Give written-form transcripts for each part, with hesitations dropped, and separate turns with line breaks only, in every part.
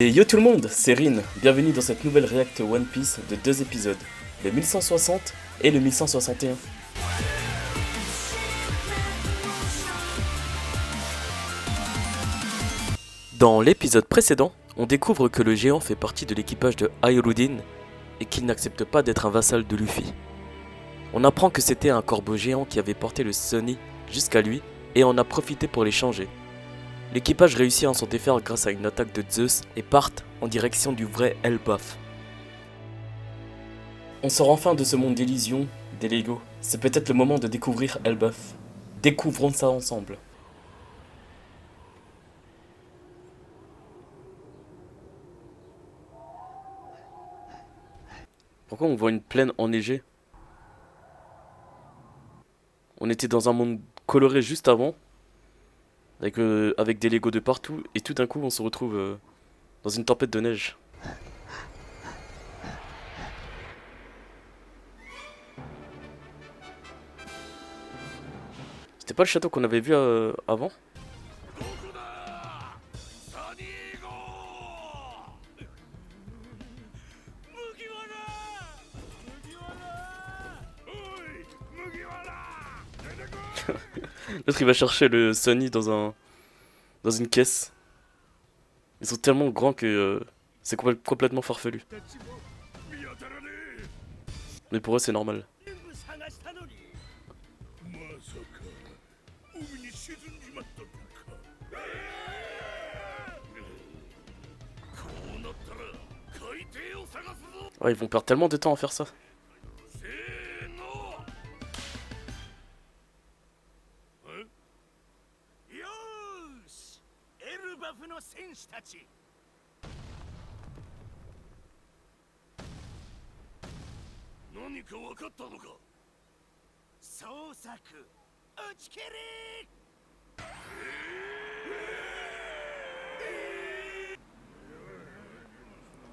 Et yo tout le monde, c'est Rin, bienvenue dans cette nouvelle React One Piece de 2 épisodes, le 1160 et le 1161. Dans l'épisode précédent, on découvre que le géant fait partie de l'équipage de Hayurudin et qu'il n'accepte pas d'être un vassal de Luffy. On apprend que c'était un corbeau géant qui avait porté le Sunny jusqu'à lui et en a profité pour les changer. L'équipage réussit à s'en défaire grâce à une attaque de Zeus et partent en direction du vrai Elbaf. On sort enfin de ce monde d'illusions, des Lego. C'est peut-être le moment de découvrir Elbaf. Découvrons ça ensemble. Pourquoi on voit une plaine enneigée? On était dans un monde coloré juste avant, avec des Lego de partout, et tout d'un coup on se retrouve dans une tempête de neige. C'était pas le château qu'on avait vu avant? L'autre il va chercher le Sunny dans une caisse. Ils sont tellement grands que c'est complètement farfelu. Mais pour eux c'est normal. Ouais, ils vont perdre tellement de temps à faire ça.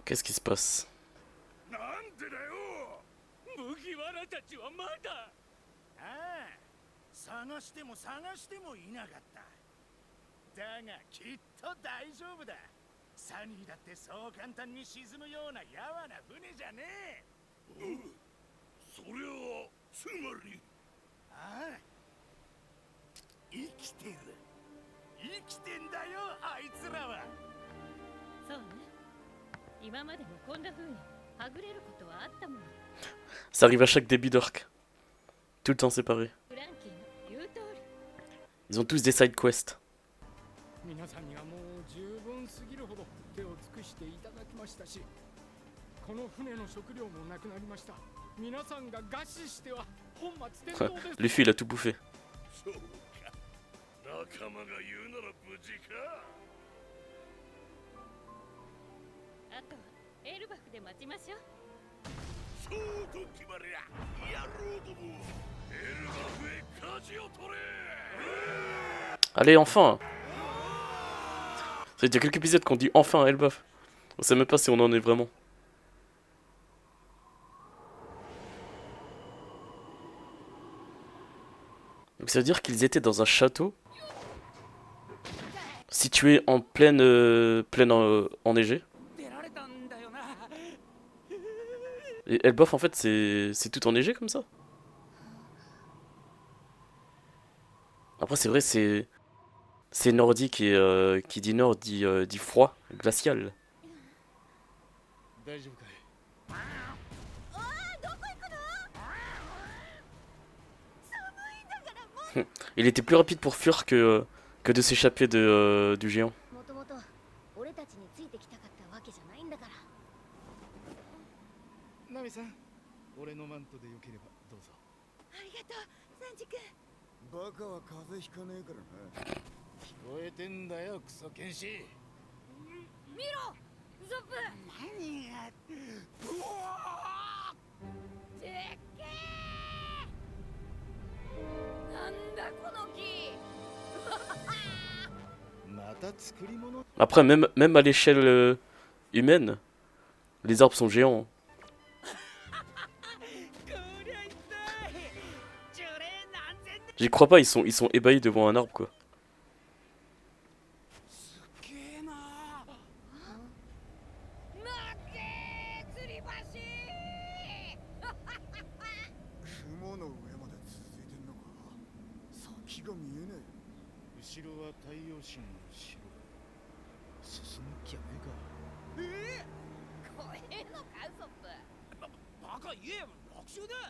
Qu'est-ce qui se passe? Ça arrive à chaque début d'orc. Tout le temps séparé. Ils ont tous des side quests. Luffy il a tout bouffé. Allez, enfin! Ça fait déjà quelques épisodes qu'on dit enfin Elbaf. On sait même pas si on en est vraiment. Donc ça veut dire qu'ils étaient dans un château situé en plaine enneigée. Et Elbaf en fait c'est tout enneigé comme ça. Après c'est vrai c'est nordique et qui dit nord dit froid, glacial. Il était plus rapide pour fuir que de s'échapper du géant. Après même à l'échelle humaine, les arbres sont géants. J'y crois pas, ils sont ébahis devant un arbre quoi.
が見えね
後ろは太陽神の城。進む気はねえか。
怖えのかウソップ。
バカ言えよ、楽勝だ。
よ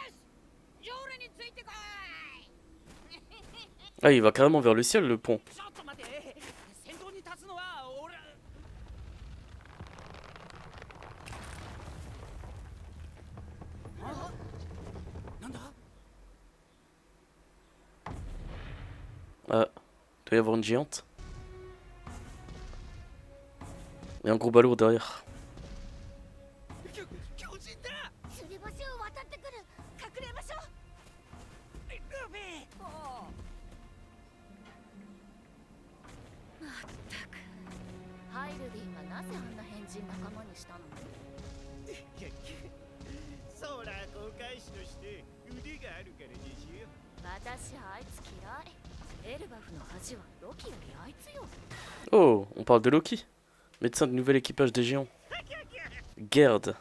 し、じゃあ俺についてこい。
Ah, il va carrément vers le ciel, le pont.
ちょっと待て、先頭に立つのは俺。あ、なんだ。
Ah, il doit y avoir une géante. Et un gros ballot derrière.
巨人だ。
吊り橋を渡ってくる。隠れましょう。
ルビー。
まったく、ハイルディンはなぜあんな変人仲間にしたの？
そら航海士として腕があるからでしょ。
私あいつ嫌い。エルバフの恥はロキよりあいつよ。
Oh, on parle de Loki, médecin du nouvel équipage des géants. Gerd.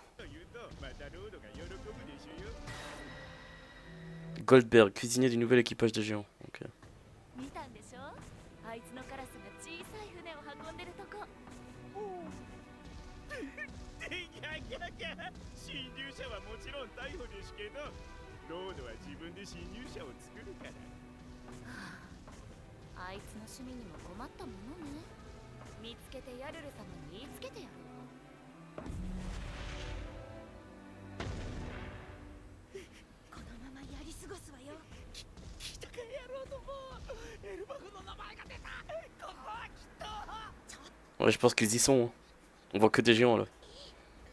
Goldberg, cuisinier du nouvel équipage des géants. Ok.
見たんでしょ？あいつのカラスが小さい船を運んでるとこ。
侵入者はもちろん逮捕ですけど、ロードは自分で侵入者を作るから。
あいつの趣味にも困ったものね。見つけてヤルル様に言いつけてやろう。このままやり過ごすわよ。
来たか野郎ども。エルバフの名前が出た。ここはきっと。
Ouais, je pense qu'ils y sont. Hein. On voit que des géants là.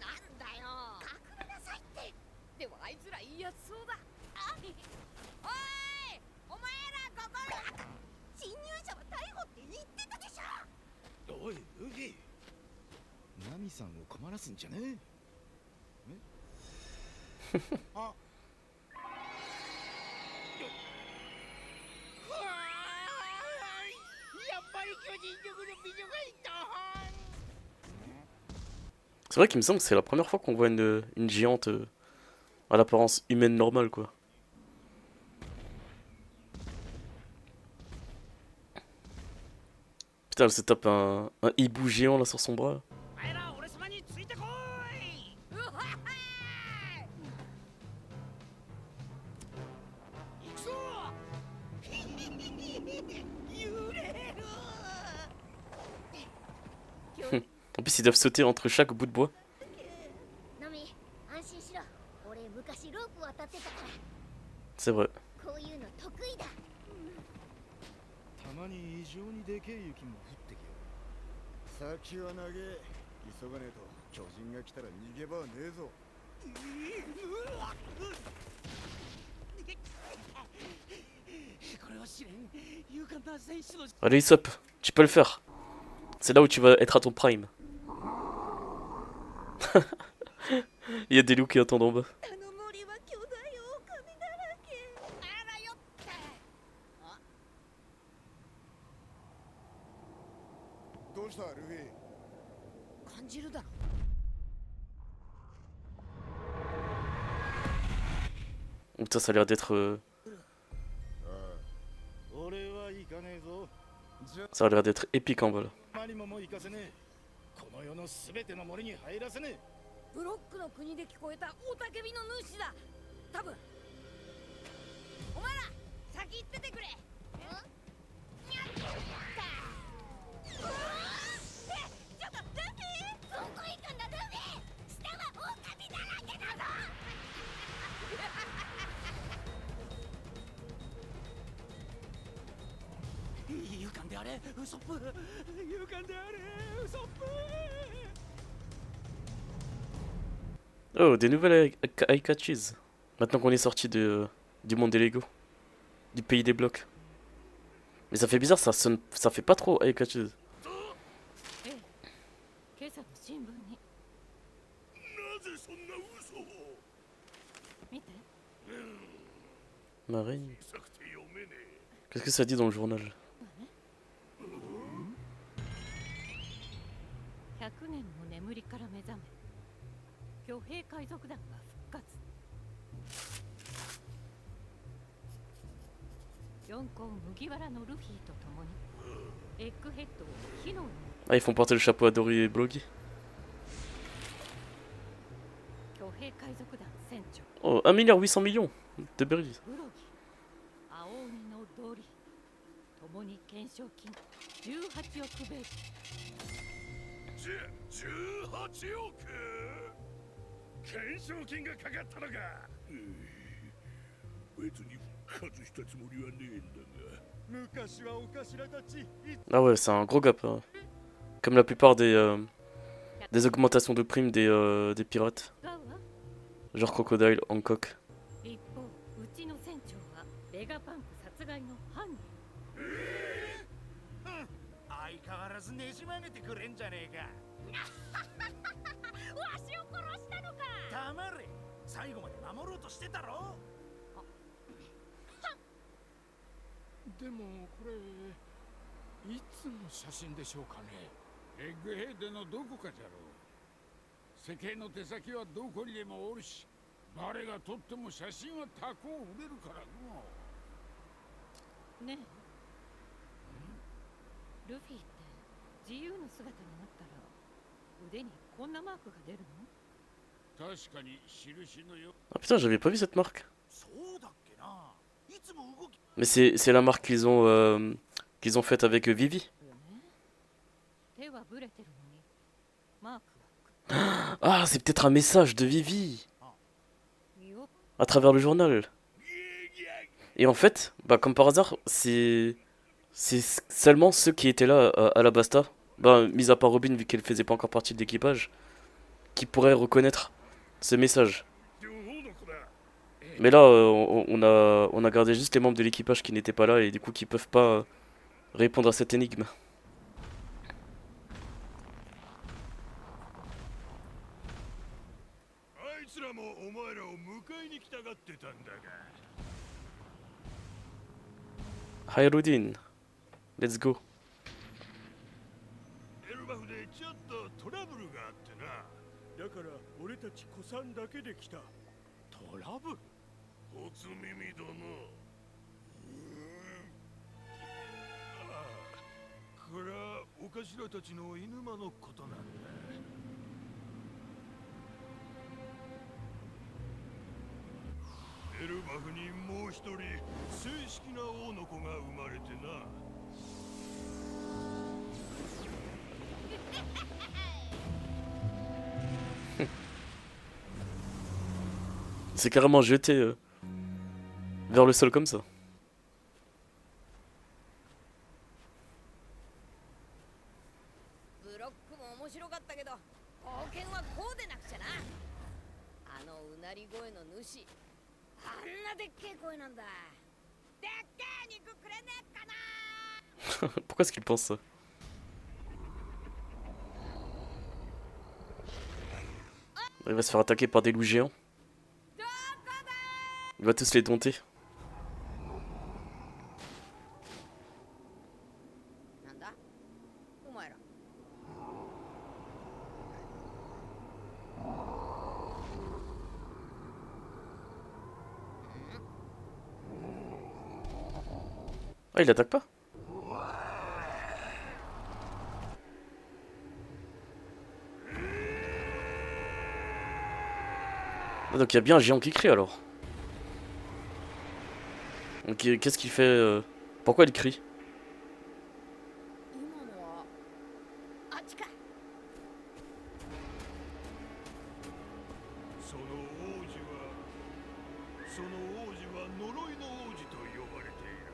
なんだよ。隠れなさいって。でもあいつらいいやつそうだ。あ、おい、お前らここ。侵入者は逮捕って言ってたでしょ。
おい、ルフィ。ナミさんを困らすんじゃねえ。あ。やっぱり巨人族の美女がいた。
C'est vrai qu'il me semble que c'est la première fois qu'on voit une géante à l'apparence humaine normale quoi. Putain, elle se tape un hibou géant là sur son bras.
お前ら俺様についてこい。
うわはは
行くぞ。揺れる。
En plus, ils doivent sauter entre chaque bout de bois.
ナミ、安心しろ。俺昔ロープ渡ってたから。
C'est vrai.
こういうの得意だ。
たまに異常にでけえ雪も降ってきよ。
先は長え。急がねえと巨人が来たら逃げ場はねえぞ。
これは試練。勇敢な戦士の。
Allez, Usopp, tu peux le faire. C'est là où tu vas être à ton prime. Il y a des loups qui attendent en bas.
あの森は巨大狼だらけ。あらよって。
どうしたルフィ？
感じるだろ。
Putain, ça a l'air d'être.
俺は行かねえぞ。
Ça a l'air d'être épique en bas là.
マリモも行かせねえ。この世のすべての森に入らせねえ。
ブロックの国で聞こえた雄たけびの主だ。多分。お前ら先行っててくれ。にゃっ。ちょっとルフィ。どこ行くんだルフィ。下は狼だらけだぞ。
勇敢であれ、ウソップ。勇敢であれ、ウソップ。
Oh, des nouvelles Aikaches. Maintenant qu'on est sorti du monde des Lego. Du pays des blocs. Mais ça fait bizarre, ça sonne, ça fait pas trop Aikaches.
今朝の新聞に。
なぜそんな嘘を。
見て。
Marine.
臭くて読めねえ。
Qu'est-ce que ça dit dans le journal?
100年の眠りから目覚め、巨兵海賊団が復活。
四皇麦わらのルフィと共にエッグヘッドを火の
Ah, ils font porter le chapeau à Dory et Bloggy.
巨兵海賊団船長
Oh, 1 milliard 800 millions de berries.
ブロギ青鬼のドリ共に懸賞金18億ベイ
18億懸賞金がかかったのか別に外したつもりはねえんだが
昔はお頭たち
Ah ouais, c'est un gros gap. Hein. Comme la plupart des augmentations de primes des pirates.
がわ
Genre Crocodile, Hancock.
一方うちの船長はベガパンク殺害の犯人
相変わらずねじ曲げてくれんじゃねえか
わしを殺したのか
黙れ最後まで守ろうとしてたろ
でもこれいつの写真でしょうかね。エッグヘッドのどこかじゃろう。世間の手先はどこにでもおるし、誰が撮っても写真は高を売れるからの。
ねえルフィって自由の姿になったら腕にこんなマークが出るの
確かに印のよ。
Ah putain, j'avais pas vu cette marque.
そうだっけないつも動き
Mais c'est la marque qu'ils ont faite avec Vivi.
よね手はブレてるのにマークは
Ah, c'est peut-être un message de Vivi
よ
à travers le journal. Et en fait, bah comme par hasard, c'est seulement ceux qui étaient là à la Basta, bah mis à part Robin vu qu'elle faisait pas encore partie de l'équipage, qui pourraient reconnaître ce message.
両方の子だ
Mais là, on a gardé juste les membres de l'équipage qui n'étaient pas là et du coup qui peuvent pas répondre à cette énigme.
あいつらもお前らを迎えに来たがってたんだが
Hairudin, let's go.
エルバフでちょっとトラブルがあってなだから俺たち子さんだけで来たトラブル初耳だなああこれはお頭たちの犬間のことなんだエルバフにもう一人正式な王の子が生まれてな
C'est carrément jeté vers le sol comme ça.
ブロックも面白かったけど冒険はこうでなくちゃなあのうなり声の主あんなでっけえ声なんだでっけえ肉くれねえかな
Pourquoi est-ce qu'il pense ça? Il va se faire attaquer par des loups géants. Il va tous les dompter.
なんだお前ら
Ah, il attaque pas? Ah, donc il y a bien un géant qui crie alors. Donc qu'est-ce qu'il fait Pourquoi il crie?
今のはあっちか
その王子は呪いの王子と呼ばれている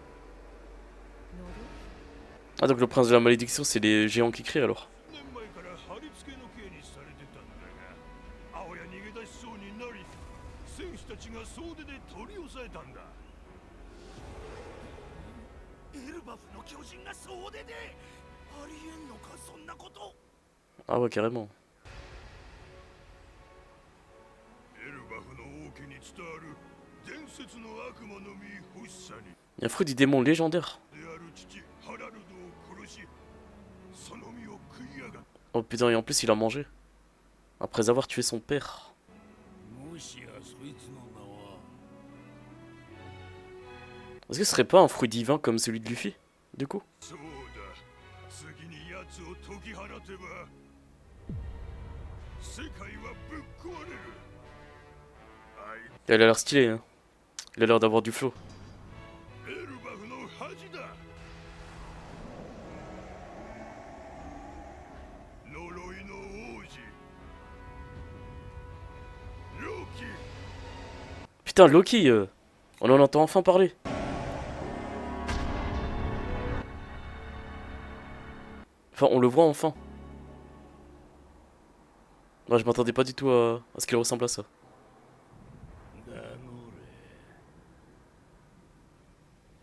Ah, donc le prince de la malédiction, c'est les géants qui crient alors.
年前から貼り付けの刑にされてたんだがあわや逃げ出しそうになり戦士たちが総出で取り押さえたんだエルバフの巨人が総出でありえんのかそんなこと
Ah ouais, carrément.
エルバフの王家に伝わる伝説の悪魔の実欲しさに
Il y a un fruit du démon légendaire.
である父ハラルドを殺しその実を食いやがった
Oh putain, et en plus il a mangé. Après avoir tué son père.
もしやそいつの名は
Est-ce que ce serait pas un fruit divin comme celui de Luffy, du coup?
そうだ次に奴を解き放てば世界はぶっ壊れるあい
Elle a l'air stylée, hein. Il a l'air d'avoir du flow.
エルバフの恥だ呪いの王子ロキ
Putain, Loki, on en entend enfin parler. Enfin, on le voit enfin. Moi, je m'attendais pas du tout à ce qu'il ressemble à ça.
名乗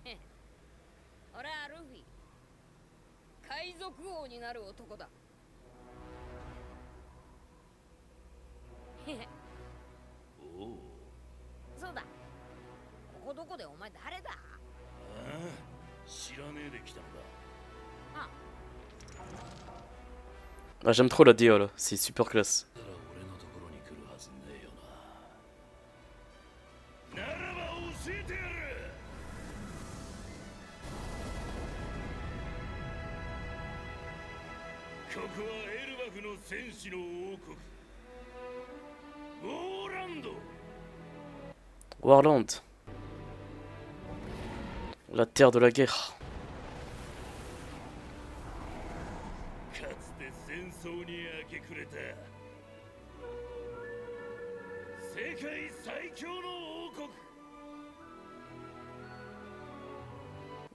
れ
俺はルフィ海賊王になる男だ
おお
そうだここどこでお前誰だ
ああ知らねえで来たのだ
Ah, j'aime trop la DA là, c'est super classe.
だから俺のところに来るはずねえよなならば教えてやるここはエルバフの戦士の王国ウォーランド
Warland. La terre de la guerre.
かつて戦争に明け暮れた世界最強の王国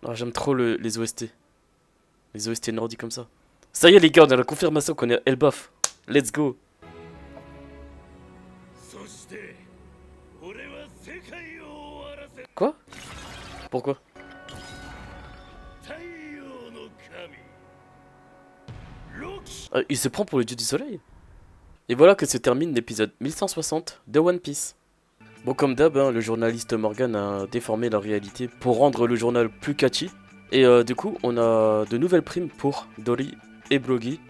Ah, j'aime trop les OST. Les OST nordiques comme ça. Ça y est les gars, on a la confirmation qu'on est à Elbaf. Let's go.
そして俺は世界を終わらせ
Quoi? Pourquoi?
太陽の神ロキ
Ah, il se prend pour le dieu du soleil. Et voilà que se termine l'épisode 1160 de One Piece. Bon, comme d'hab, hein, le journaliste Morgan a déformé la réalité pour rendre le journal plus catchy. Et du coup, on a de nouvelles primes pour Dory et Brogy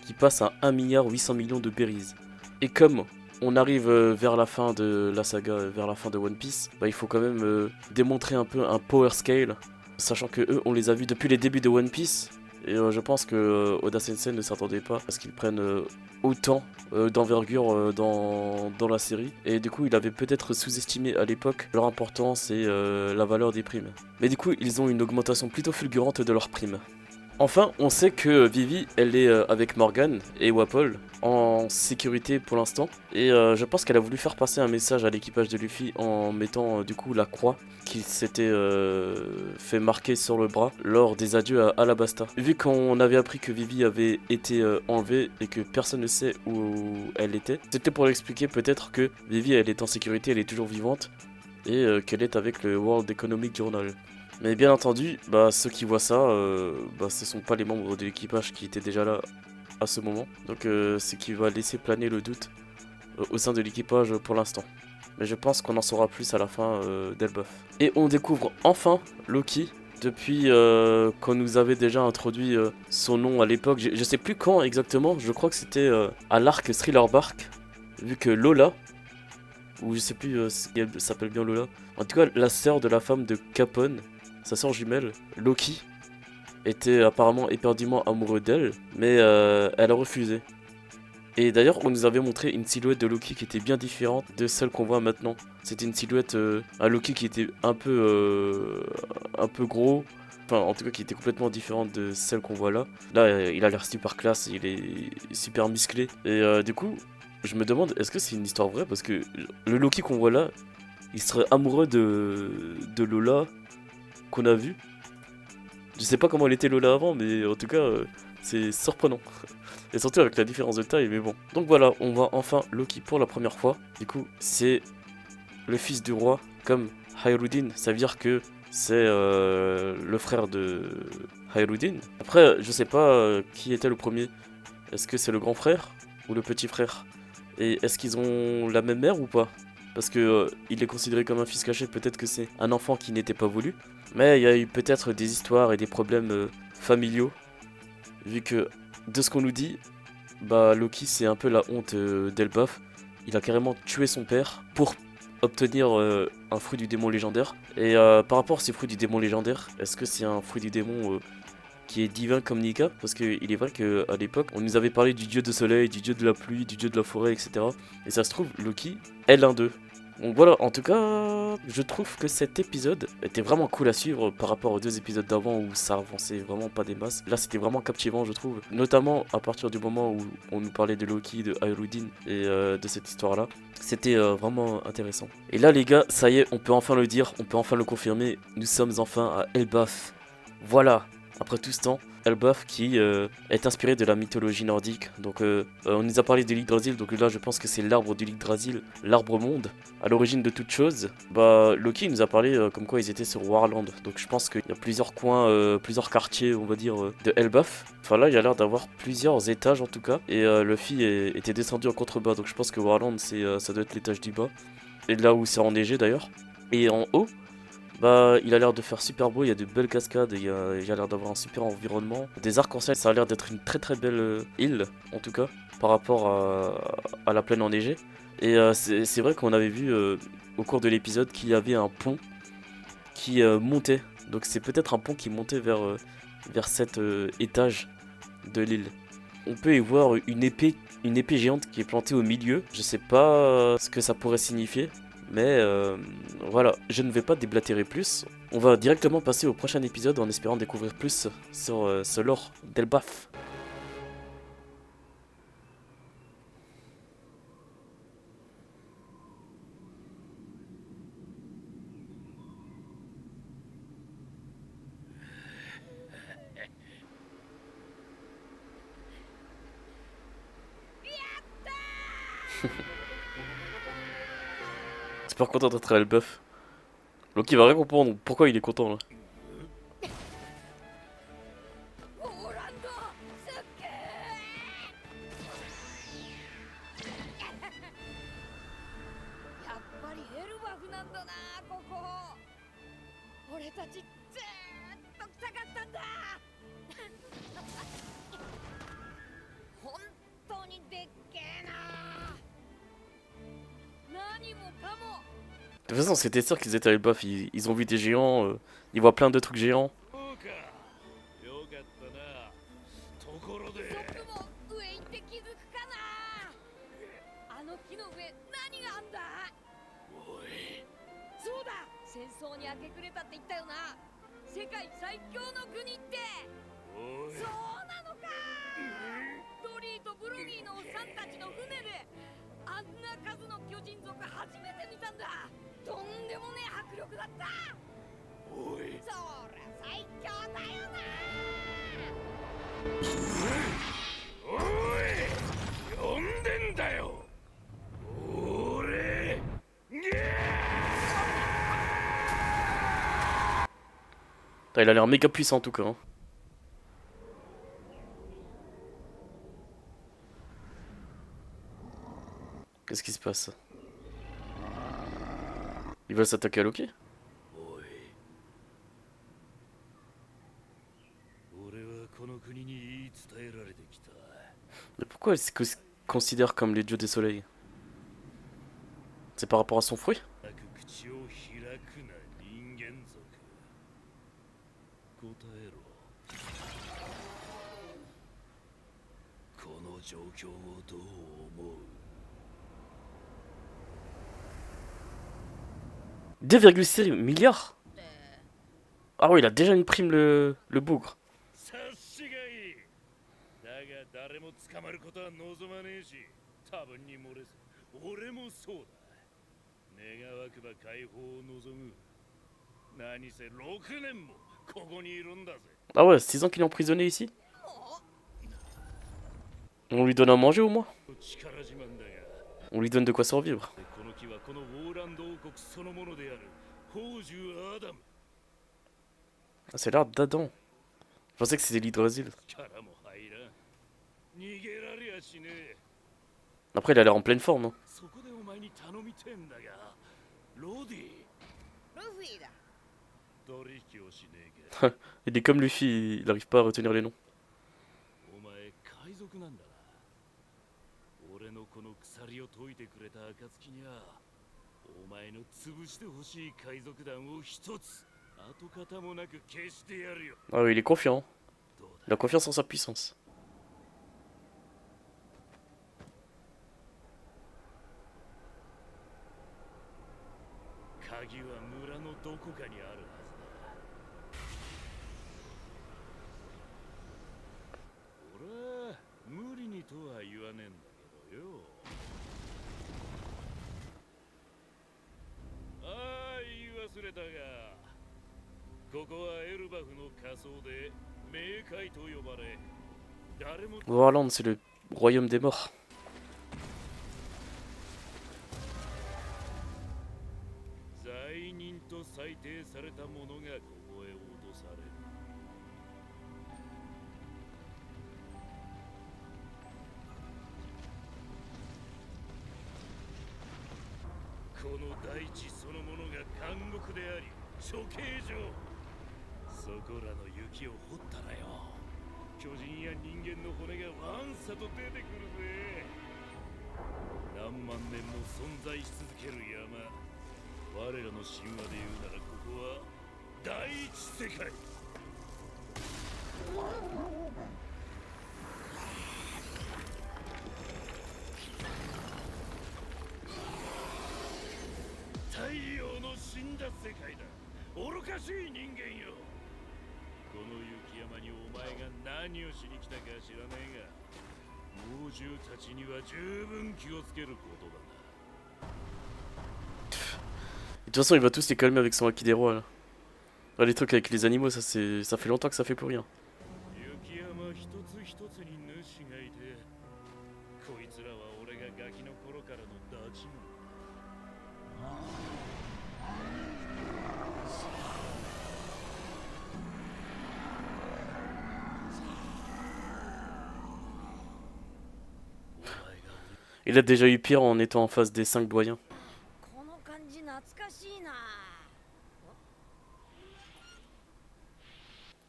qui passent à 1,8 milliard de berries. Et comme on arrive vers la fin de la saga, vers la fin de One Piece, bah, il faut quand même démontrer un peu un power scale, sachant que eux, on les a vus depuis les débuts de One Piece. Et je pense que Oda Sensei ne s'attendait pas à ce qu'ils prennent autant d'envergure dans la série. Et du coup, il avait peut-être sous-estimé à l'époque leur importance et la valeur des primes. Mais du coup, ils ont une augmentation plutôt fulgurante de leurs primes. Enfin, on sait que Vivi, elle est avec Morgan et Wapol en sécurité pour l'instant. Et je pense qu'elle a voulu faire passer un message à l'équipage de Luffy en mettant du coup la croix qu'il s'était fait marquer sur le bras lors des adieux à Alabasta. Vu qu'on avait appris que Vivi avait été enlevée et que personne ne sait où elle était, c'était pour l'expliquer peut-être que Vivi, elle est en sécurité, elle est toujours vivante et qu'elle est avec le World Economic Journal. Mais bien entendu, bah, ceux qui voient ça, bah, ce sont pas les membres de l'équipage qui étaient déjà là à ce moment. Donc c'est qui va laisser planer le doute au sein de l'équipage pour l'instant. Mais je pense qu'on en saura plus à la fin d'Elbaf. Et on découvre enfin Loki, depuis qu'on nous avait déjà introduit son nom à l'époque. Je sais plus quand exactement, je crois que c'était à l'arc Thriller Bark. Vu que Lola, ou je sais plus si elle s'appelle bien Lola, en tout cas la sœur de la femme de Capone, sa sœur jumelle, Loki, était apparemment éperdument amoureux d'elle, mais elle a refusé. Et d'ailleurs, on nous avait montré une silhouette de Loki qui était bien différente de celle qu'on voit maintenant. C'était une silhouette, un Loki qui était un peu gros, enfin en tout cas qui était complètement différente de celle qu'on voit là. Là, il a l'air super classe, il est super musclé. Et du coup, je me demande, est-ce que c'est une histoire vraie? Parce que le Loki qu'on voit là, il serait amoureux de Lola qu'on a vu. Je sais pas comment elle était Lola avant, mais en tout cas, c'est surprenant. Et surtout avec la différence de taille, mais bon. Donc voilà, on voit enfin Loki pour la première fois. Du coup, c'est le fils du roi, comme Hayarudin. Ça veut dire que c'est le frère de Hayarudin. Après, je sais pas qui était le premier. Est-ce que c'est le grand frère ou le petit frère? Et est-ce qu'ils ont la même mère ou pas? Parce que il est considéré comme un fils caché, peut-être que c'est un enfant qui n'était pas voulu. Mais il y a eu peut-être des histoires et des problèmes familiaux. Vu que, de ce qu'on nous dit, bah Loki c'est un peu la honte d'Elbaf. Il a carrément tué son père pour obtenir un fruit du démon légendaire. Et par rapport à ces fruits du démon légendaire, est-ce que c'est un fruit du démon qui est divin comme Nika? Parce qu'il est vrai qu'à l'époque, on nous avait parlé du dieu de soleil, du dieu de la pluie, du dieu de la forêt, etc. Et ça se trouve, Loki est l'un d'eux. Donc voilà, en tout cas, je trouve que cet épisode était vraiment cool à suivre par rapport aux 2 épisodes d'avant où ça avançait vraiment pas des masses. Là, c'était vraiment captivant, je trouve. Notamment à partir du moment où on nous parlait de Loki, de Hyrule et de cette histoire-là. C'était vraiment intéressant. Et là, les gars, ça y est, on peut enfin le dire, on peut enfin le confirmer. Nous sommes enfin à Elbaf. Voilà, après tout ce temps. Elbaf qui est inspiré de la mythologie nordique. Donc on nous a parlé de l'Yggdrasil, donc là je pense que c'est l'arbre de l'Yggdrasil, l'arbre monde, à l'origine de toute chose. Bah Loki nous a parlé comme quoi ils étaient sur Warland, donc je pense qu'il y a plusieurs coins, plusieurs quartiers on va dire de Elbaf. Enfin là il y a l'air d'avoir plusieurs étages en tout cas, et Luffy était descendu en contrebas, donc je pense que Warland ça doit être l'étage du bas, et là où c'est enneigé d'ailleurs. Et en haut, bah, il a l'air de faire super beau, il y a de belles cascades, il y a l'air d'avoir un super environnement. Des arcs-en-ciel, ça a l'air d'être une très très belle île, en tout cas, par rapport à la plaine enneigée. Et c'est vrai qu'on avait vu au cours de l'épisode qu'il y avait un pont qui montait. Donc c'est peut-être un pont qui montait vers cet étage de l'île. On peut y voir une épée géante qui est plantée au milieu. Je sais pas ce que ça pourrait signifier. Mais voilà, je ne vais pas déblatérer plus. On va directement passer au prochain épisode en espérant découvrir plus sur ce lore d'Elbaf. Super content d'être à Elbaf. Loki va rien comprendre pourquoi il est content là.
オーランドすっげーやっぱりエルバフなんだなここ俺たちずーっと来たかったんだ本当にでっけえな何もかも
De toute façon, c'était sûr qu'ils étaient à Elbaf. Ils ont vu des géants, ils voient plein de trucs géants.
そうかよかったなところで
僕も上行って気づくかなあの木の上何があんだ
おい
そうだ戦争に明け暮れたって言ったよな世界最強の国って
おい
そうなのかドリーとブロギーのおっさんたちの船であんな数の巨人族初めて見たんだとんでもねえ迫力だった
おい
そりゃ最強だよな
おい呼んでんだよ俺
Putain, il a l'air méga puissant en tout cas. Hein. Qu'est-ce qui se passe? Ils veulent s'attaquer à Loki?
おい俺はこの国に言い伝えられてきた
Mais pourquoi il se considère comme les dieux des soleils? C'est par rapport à son fruit?
なく口を開くな人間族答えろこの状況をどう思う
2,6 milliards? Ah ouais, il a déjà une prime le bougre.
察しがいいだが誰も捕まることは望まねえし多分に漏れず俺もそうだ願わくば解放を望む何せ6年もここにいるんだぜ
Ah ouais, 6 ans qu'il est emprisonné ici? On lui donne à manger au moins?
力自慢だが
On lui donne de quoi survivre.
この木はこのウォーランド王国そのものである宝珠アダム
Ah, c'est l'air d'Adam. Je pensais que c'était l'Yggdrasil.
力も入らん逃げられやしねえ
Après, il a l'air en pleine forme. Hein.
そこでお前に頼みてえんだがロディ
ルフィだ
取引をしねえか
Il est comme Luffy, il arrive pas à retenir les noms.
お前海賊なんだな俺のこの鎖を解いてくれた暁にゃお前の潰してほしい海賊団を一つ跡形もなく消してやるよ。
Ah oui, il est confiant.
どう
Il a confiance en sa puissance.
だ鍵は村のどこかにあるはずだ。俺は無理にとは言わねえんだけどよ。ああ、言い忘れたが、ここはエルバフの仮想で冥界と呼ばれ、誰も
Warland, c'est le royaume des morts.
罪人と裁定された者がここへ落とされる。この大地そのものが監獄であり処刑場。そこらの雪を掘ったらよ、巨人や人間の骨がわんさと出てくるぜ。何万年も存在し続ける山。我らの神話で言うならここは第一世界。太陽の死んだ世界だ。愚かしい人間よ。この雪山にお前が何をしに来たか知らねえが、猛獣たちには十分気をつけることだな。
De toute façon, il va tous les calmer avec son acquis des rois là. Ah, les trucs avec les animaux, ça fait longtemps que ça fait plus rien.
雪山一つ一つに主がいて、こいつらは俺がガキの頃からのダチモン。
Il a déjà eu pire en étant en face des 5 doyens.
この感じ懐かしいな。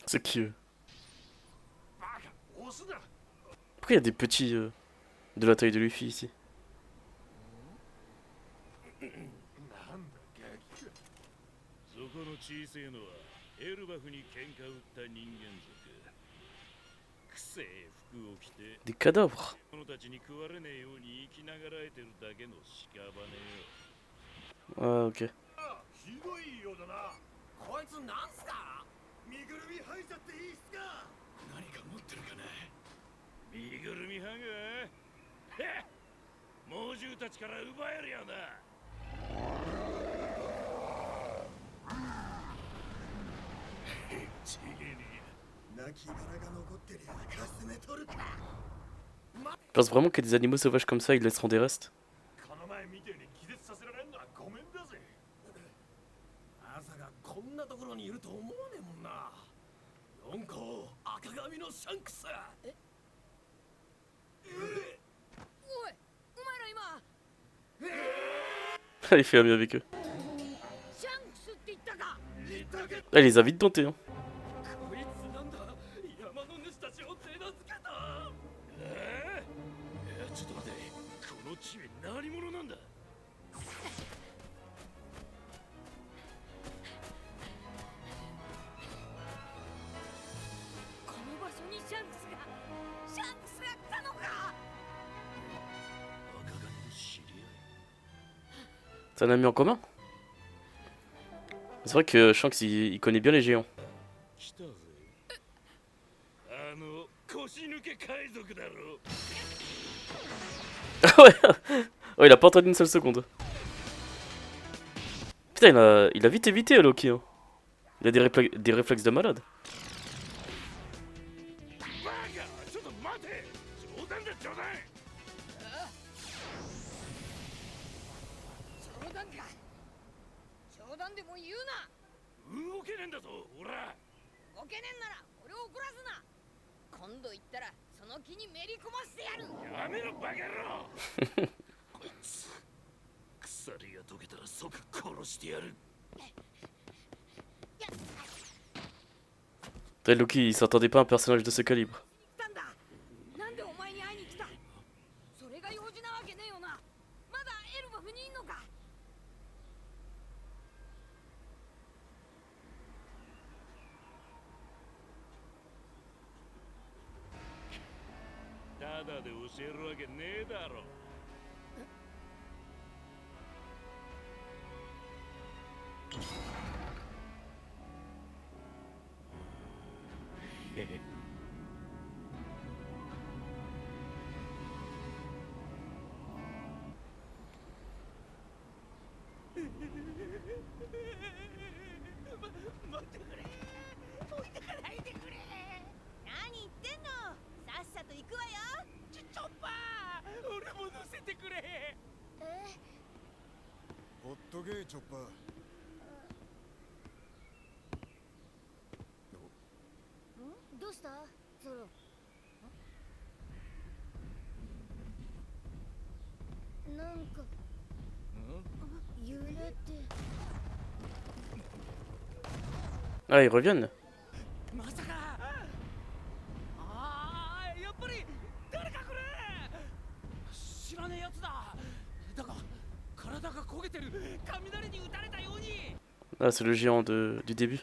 C'est qui eux? Pourquoi il y a des petits de la taille de Luffy ici?
そこの小さいのはエルバフに喧嘩売った人間族。くせえ服を着て
Des cadavres.
者たちに食われねえように生きながらえてるだけの屍よ。
Ah, ok.
ひどいようだな。こいつなんすか。身ぐるみ剥いちゃっていいっすか。
何か持ってるかな。身ぐるみハンガー。へっ、猛獣たちから奪えるよな。ちげえねえ。
亡きが残ってりゃかすめとるか。
Je pense vraiment que des animaux sauvages comme ça, ils laisseront des restes.
この前みてえに気絶させられんのはごめんだぜ。
まさかこんなところにいると思わねえもんな。四皇赤髪のシャンクス。
おい、お前ら今
Il fait ami avec eux.
シャンクスって言ったか。
Ah, il les a vite domptés, hein.
こいつなんだ。山の主たちを手なずけた。
ええ、いやちょっと待て。この地名何者なんだ。
この場所にシャンクスが来たのか。
赤髪の知り合い。
C'est un ami en commun. C'est vrai que Shanks il connaît bien les géants.
来たぜ。あの腰抜け海賊だろ。
Ah ouais. Oh, il a pas entendu une seule seconde. Putain, il a vite évité Loki. Hein. Il a des réflexes de malade.
バカ、ちょっと待て。冗談だ冗談。
冗談か。冗談でも言うな。
動けねえんだぞ、ほら。
動けねえんなら俺を怒らすな。今度言ったらその気にめり込ませてやる。
やめろバカ野郎。こいつ鎖が解けたら即殺してやる。
Loki il s'attendait pas à un personnage de ce calibre.
来たんだ。なんでお前に会いに来た。それが用事なわけねえよな。まだエルバフにいんのか。
えるわけねえだろ。
待ってくれ、置いてかないでくれ。
何言ってんの。さっさと行くわよ。
チョッパー、俺も乗せてくれ。
ほっとけチョッパー。
どうしたゾロ。なんか揺れて。
Ah, ils reviennent.
まさか。やっぱり誰かこれ。知らねえやつだ。だが体が焦げてる。雷に打たれたように。
Ah, c'est le géant du début.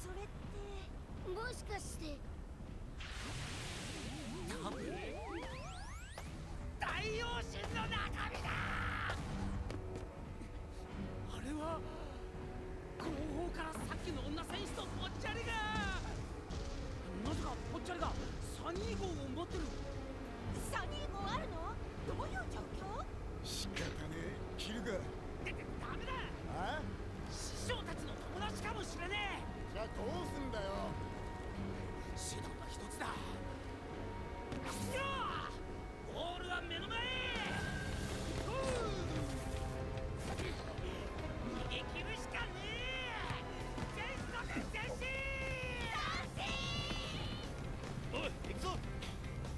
それってもしかして。
多分大陽神の中身だ。あれは後方からさっきの女戦士とぽっちゃりが。なぜかぽっちゃりがサニー号を持ってる。
サニー号あるの？どういう状況？
仕方ねえ、切るか。
ダメだ。
あ？
師匠たちの友達かもしれねえ。
じゃあどうすんだよ。
手段が一つだ。ゴールは目の前。逃げ切るしかねえ。戦士だぜ戦士。
おい、行くぞ。
っ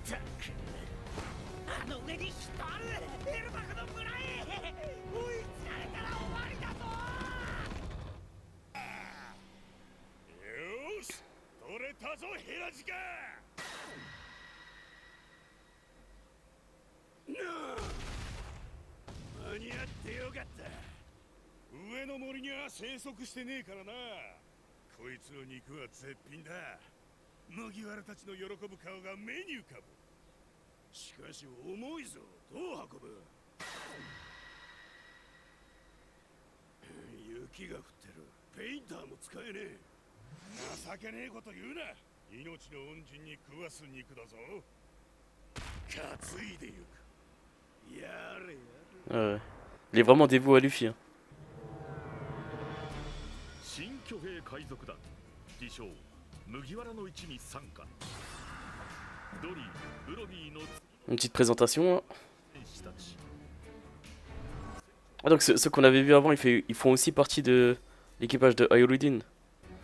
たくあの上に人ある。エルバクの村へ追いつかれたら終わりだぞ。
よーし、取れたぞヘラジカ。間に合ってよかった。上の森には生息してねえからな。こいつの肉は絶品だ。麦わらたちの喜ぶ顔が目に浮かぶ。しかし重いぞ。どう運ぶ？雪が降ってる。ペインターも使えねえ。情けねえこと言うな。命の恩人に食わす肉だぞ。担いでゆく。やれやれ。
Ouais. Il est vraiment dévoué à Luffy. Hein.
新巨兵海賊団自称麦わらの一に参加。ドリー、ブロビーの
Une petite présentation. Hein.
戦士たち。
Ah, donc ceux qu'on avait vu avant, ils font aussi partie de l'équipage de Ayurudin.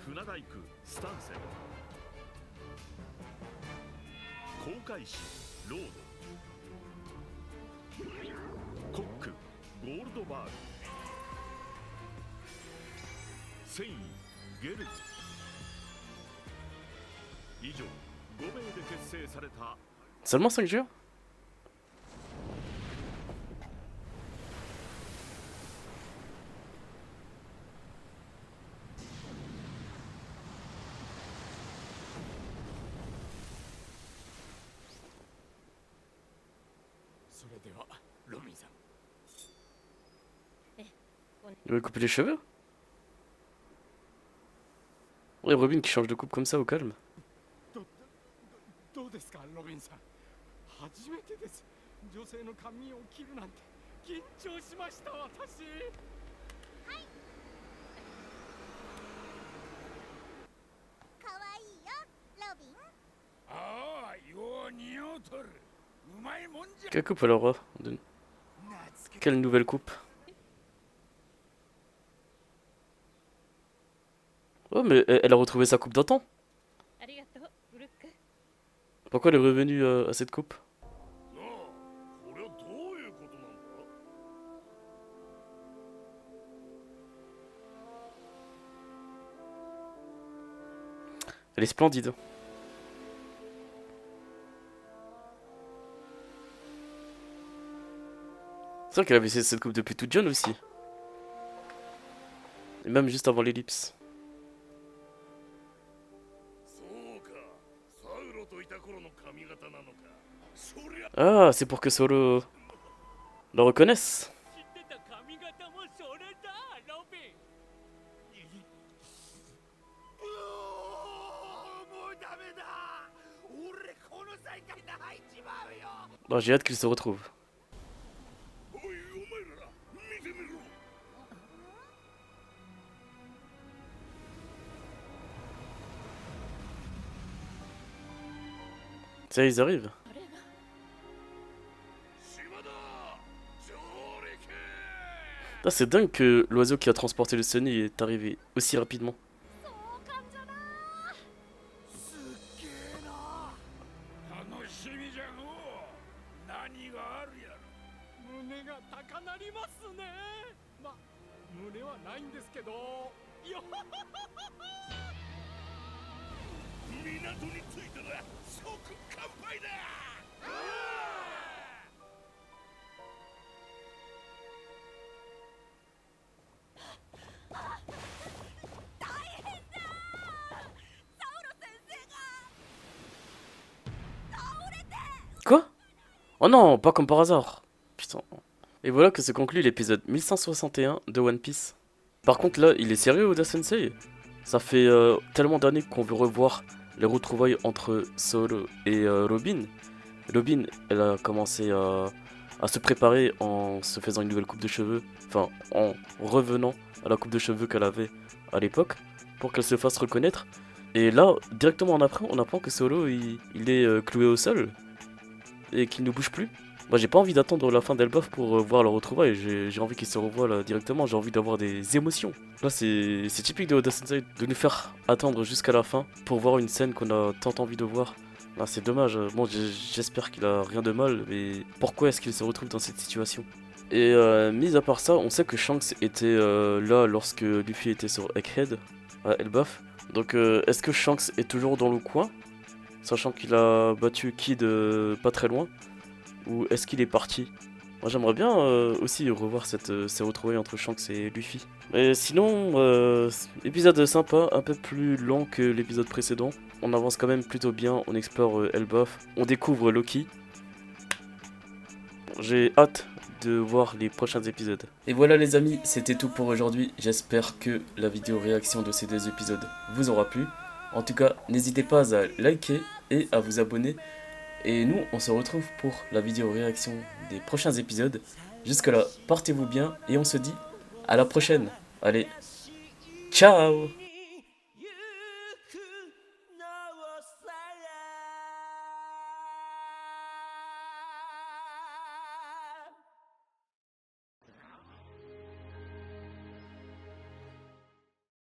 船大工スタンセン、航海士ロード、コックゴールドバーグ、繊維ゲルズ。以上5名で結成された。
Seulement 5 joueurs?
それではロミンさん。
Il veut couper les cheveux? Ouais, Robin qui change de coupe comme ça au calme.
どうですかロビンさん。初めてです。女性の髪を切るなんて緊張しました私。
かわいいよロビン。
ああ、よう似合うとる。うまいもんじゃ。
Quelle coupe alors? Quelle nouvelle coupe? Oh, mais elle a retrouvé sa coupe d'antan.
ありがとうブルック。
Pourquoi elle est revenue à cette coupe?
なあ、これはどういうことなんだ？
Elle est splendide. C'est vrai qu'elle avait cette coupe depuis toute jeune aussi. Et même juste avant l'ellipse.
そうか、サウロといた頃の髪型なのか。そりゃ
Ah, c'est pour que Solo le reconnaisse.
知ってた髪型もそれだロビン。
もうダメだ俺この大会泣いちまうよ
Bah, j'ai hâte qu'ils se retrouvent.
おいお前ら見てみろ
Ça, ils arrivent.
島だ上陸
Ah, c'est dingue que l'oiseau qui a transporté le Sunny est arrivé aussi rapidement.
そうかんじゃな
すっげえな
楽しみじゃのう。何があるやろ。
胸が高鳴りますね。ま、胸はないんですけど。よっ
港に着いたら即乾杯だ
大変だサウロ先生が倒れて
Quoi? Oh non, pas comme par hasard. Putain. Et voilà que se conclut l'épisode 1161 de One Piece. Par contre là, il est sérieux Oda Sensei? Ça fait tellement d'années qu'on veut revoir les retrouvailles entre Zoro et Robin. Robin, elle a commencé à se préparer en se faisant une nouvelle coupe de cheveux. Enfin, en revenant à la coupe de cheveux qu'elle avait à l'époque, pour qu'elle se fasse reconnaître. Et là, directement en après, on apprend que Zoro, il est cloué au sol. Et qu'il ne bouge plus. Moi j'ai pas envie d'attendre la fin d'Elbaf pour voir le retrouvaille, j'ai envie qu'il se revoie là directement, j'ai envie d'avoir des émotions. Là c'est typique de Oda Sensei de nous faire attendre jusqu'à la fin pour voir une scène qu'on a tant envie de voir. Là c'est dommage, bon j'espère qu'il a rien de mal, mais pourquoi est-ce qu'il se retrouve dans cette situation? Et mis à part ça, on sait que Shanks était là lorsque Luffy était sur Egghead, à Elbaf. Donc est-ce que Shanks est toujours dans le coin? Sachant qu'il a battu Kid pas très loin? Ou est-ce qu'il est parti? Moi j'aimerais bien aussi revoir ces retrouvailles entre Shanks et Luffy. Mais sinon, épisode sympa, un peu plus lent que l'épisode précédent. On avance quand même plutôt bien, on explore Elbaf, on découvre Loki. J'ai hâte de voir les prochains épisodes. Et voilà les amis, c'était tout pour aujourd'hui. J'espère que la vidéo réaction de ces deux épisodes vous aura plu. En tout cas, n'hésitez pas à liker et à vous abonner. Et nous, on se retrouve pour la vidéo réaction des prochains épisodes. Jusque là, portez-vous bien et on se dit à la prochaine. Allez, ciao!